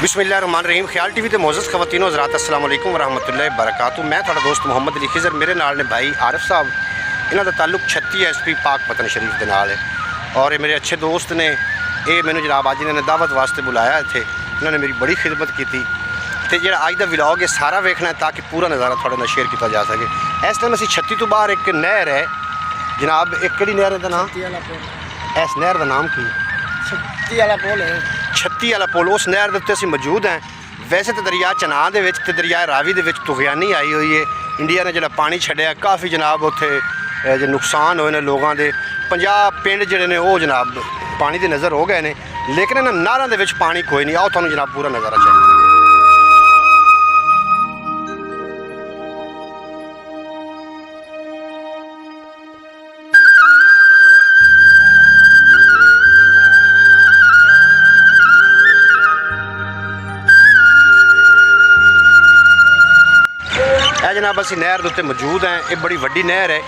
बिस्मिल्लाहिर्रहमानिर्रहीम। ख्याल टीवी के मोअज़्ज़ज़ ख़वातीनो हज़रात अस्सलाम वालेकुम वरहमतुल्लाहि वबरकातुहू। मैं थोड़ा दोस्त मुहम्मद अली खिज़र, मेरे नाल ने भाई आरिफ साहब, इन्हों का ताल्लुक 36 SP पाक पतन शरीफ के नाल है और ये मेरे अच्छे दोस्त ने ये मैंने जनाब अज इन्होंने दावत वास्ते बुलाया इत्थे। इन्होंने मेरी बड़ी खिदमत की तो जो अज का व्लॉग है सारा वेखना है ताकि पूरा नज़ारा थोड़े नाल शेयर किया जा सके। इस टाइम असी 36 तो बाहर एक नहर है जनाब, एक किहड़ी नहर का नाम, इस नहर का नाम की छत्ती वाला पुल है। छत्ती वाला पुल, उस नहर के उत्ते असीं मौजूद हैं। वैसे तो दरिया चनाह दे विच ते दरिया रावी दे विच तुगयानी आई हुई है। इंडिया ने जो पानी छड्डिया काफ़ी जनाब उत्थे जो नुकसान होए ने लोगों के 50 पिंड जिहड़े ने वो जनाब पानी के नज़र हो गए ने, लेकिन इन्हां नहरां दे विच पानी कोई नहीं। आओ तुहानूं जनाब पूरा नज़ारा चाहिए। जनाब असी नहर के उत्ते मौजूद हैं। ये बड़ी वड्डी नहर है।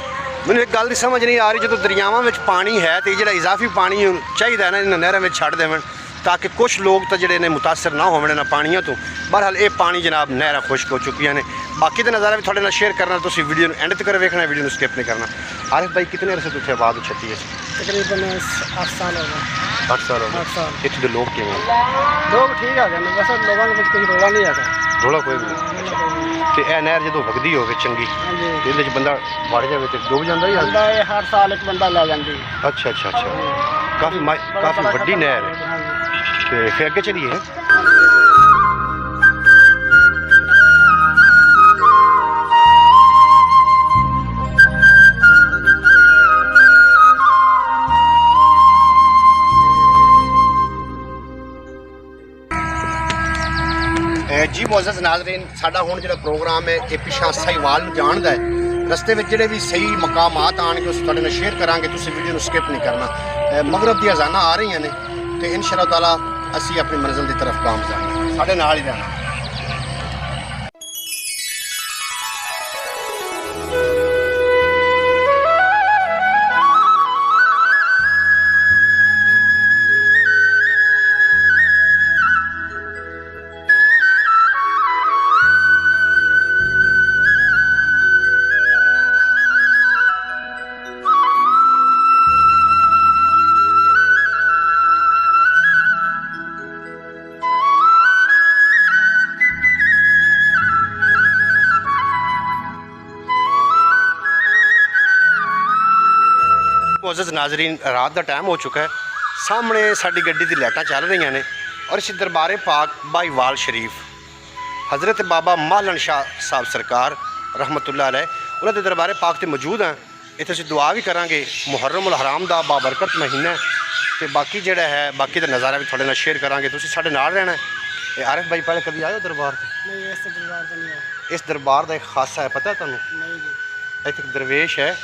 मैंने एक गल की समझ नहीं आ रही, जो दरियावां में पानी है तो जो इजाफी पानी चाहिए ना इन नहरों में छड़ देवन ताकि कुछ लोग तो जोड़े ने मुतासर ना होने ना पानियों तो। बहरहाल ये पानी जनाब नहर खुश्क हो चुकी ने। बाकी का नज़ारा भी थोड़े नाल शेयर करना, तो वीडियो एंड तक वेखना, वीडियो स्किप नहीं करना। आरिफ भाई कितने अरसे तो आबाद 36? तकरीबन 8 साल हो गए। 8 साल हो गए। इतने के लोग किवें? लोग ठीक है, बस लोगों में कोई रोला नहीं आता। रोला कोई नहीं। तो यह नहर जो वगदी हो चंगी तो ये बंदा वड़ जाए तो डूब जाता ही हर साल एक बंदा लै जाती। अच्छा अच्छा अच्छा, काफ़ी वड्डी नहर है। तो फिर अगे चलिए। जी मुअज़्ज़ज़ नाज़रीन, साडा हुण जिहड़ा प्रोग्राम है ये पिछा साहिवाल नूं जाण दा है। रस्ते में जिहड़े भी सही मकामात आउणगे उस तुहाडे नाल शेयर करांगे, तुसीं वीडियो नूं स्किप नहीं करना। मगरब दी अज़ानां आ रही ने तो इंशाअल्लाह ताला असीं अपनी मंजिल की तरफ गामज़ान साडे नाल ही रहना। मुअज़्ज़ज़ नाज़रीन, रात का टाइम हो चुका है। सामने साडी गड्डी दी लाइटां चल रही ने और इस दरबारे पाक बाईवाल शरीफ हज़रत बाबा मालन शाह साहब सरकार रहमतुल्लाह अलैह उन्होंने दरबारे पाक ते मौजूद हैं। इत्थे असीं दुआ भी करांगे। मुहर्रम उल हराम दा बाबरकत महीना है तो बाकी जिहड़ा है बाकी दा नज़ारा भी थोड़े नाल शेयर करांगे। तुसीं साडे नाल रहना है। आरिफ भाई पहले कभी आए हो दरबार ते? नहीं, इस दरबार तो नहीं आया। इस दरबार का एक खासा है, पता है तुहानूं? नहीं जी। इत्थे एक दरवेश है,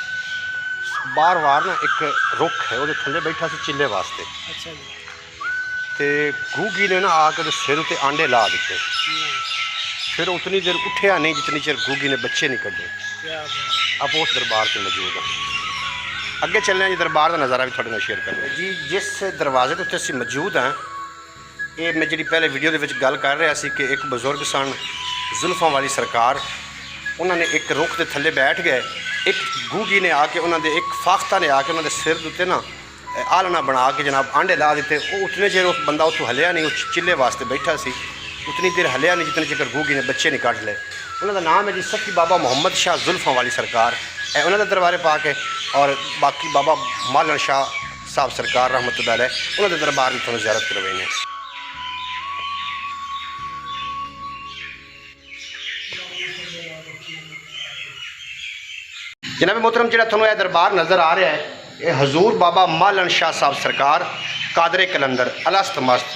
बार बार ना एक रुख है वो थले बैठा से चिल्ले वास्ते। अच्छा जी। तो गूगी ने ना आकर सिर उत्ते आंडे ला दिते। फिर उतनी देर उठ्या नहीं जितनी चेर गूगी ने बच्चे नहीं कढ़े। आप उस दरबार से मौजूद हैं। अगे चलने जी, दरबार का नज़ारा भी थोड़े नाल शेयर करना जी। जिस दरवाजे के उत्ते असीं मौजूद हैं, ये मैं जी पहले वीडियो के गल कर रहा सी कि एक बजुर्ग सन जुल्फां वाली सरकार, उन्होंने एक रुख के थले बैठ गए। एक गूगी ने आके उन्होंने एक फाख्ता ने आके उन्होंने सिर उत्ते ना आलना बना के जनाब आंडे ला दिते। वो उतने चेर उस बंदा उतों हलिया नहीं, उस चिल्ले वास्ते बैठा सी, उतनी देर हलिया नहीं जितने चेर गूगी ने बच्चे नहीं कढ़ ले। उन्होंने नाम है जी सखी बाबा मोहम्मद शाह जुल्फां वाली सरकार, उन्होंने दरबारे पा के। और बाकी बाबा मालन शाह साहब सरकार रहमतुल्लाह अलैह उन्होंने दरबार में थोड़ा ज़ियारत करवाई। जनाब मोहतरम, जो थोड़ा यह दरबार नज़र आ रहा है ये हजूर बाबा मालन शाह साहब सरकार कादरे कलंदर अलस्त मस्त,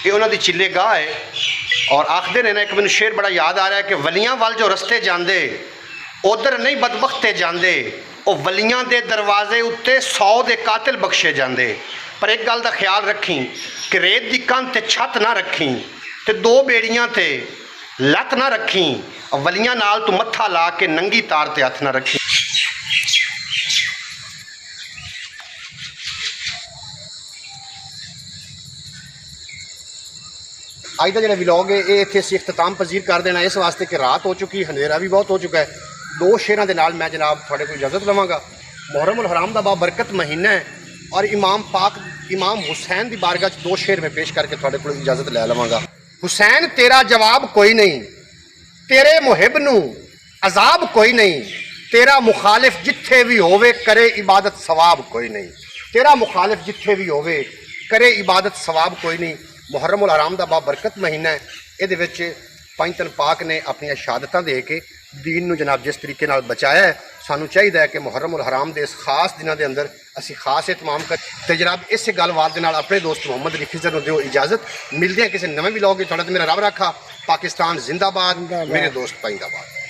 ये उन्होंने चिल्ले गाह है। और आखते ने ना, एक मैंने शेर बड़ा याद आ रहा है कि वलियां वाल जो रस्ते जाते उधर नहीं बदबख्ते जाते, वो वलियां दे दरवाजे उत्ते 100 दे कातिल बख्शे जाते। पर एक गल का ख्याल रखी कि रेत की कंध ते छत ना रखी, तो 2 बेड़ियां ते लत ना रखी, वलियां नाल तू मत्था ला के नंगी तार ते हथ ना रखी। ਅੱਜ ਦਾ ਜਿਹੜਾ ਵਲੌਗ ਹੈ ਇਹ ਇੱਥੇ ਅਸੀਂ ਇਖਤਤਾਮ ਪਜ਼ੀਰ ਕਰ ਦੇਣਾ ਇਸ ਵਾਸਤੇ ਕਿ ਰਾਤ ਹੋ ਚੁੱਕੀ, ਹਨੇਰਾ ਵੀ ਬਹੁਤ ਹੋ ਚੁੱਕਾ ਹੈ। ਦੋ ਸ਼ੇਰਾਂ ਦੇ ਨਾਲ ਮੈਂ ਜਨਾਬ ਤੁਹਾਡੇ ਕੋਲ ਇਜਾਜ਼ਤ ਲਵਾਂਗਾ। ਮੁਹर्रम उल हराम ਦਾ ਬਾਬਰਕਤ ਮਹੀਨਾ ਹੈ ਔਰ इमाम हुसैन की बारगाह च दो शेर में पेश करके थोड़े को इजाजत लै लवांगा। हुसैन तेरा जवाब कोई नहीं, तेरे मुहिब नू अजाब कोई नहीं, तेरा मुखालिफ जिथे भी होवे करे इबादत सवाब कोई नहीं, तेरा मुखालिफ जिथे भी होवे करे इबादत सवाब कोई नहीं। मुहर्रम उल हराम का बाबरकत महीना है, ये पंचतन पाक ने अपन शहादतां दे के दीन नू जनाब जिस तरीके नाल बचाया है, सानू चाहिए कि मुहर्रम उल हराम के इस खास दिनों के अंदर असी खास एहतमाम कर तो जनाब इस गलबात के नाल अपने दोस्त मुहम्मद अली खिजर नू दिओ इजाजत। मिलते हैं किसी नवे व्लॉग। थोड़ा तो मेरा रब रखा। पाकिस्तान जिंदाबाद, मेरे दोस्त पाइंदाबाद।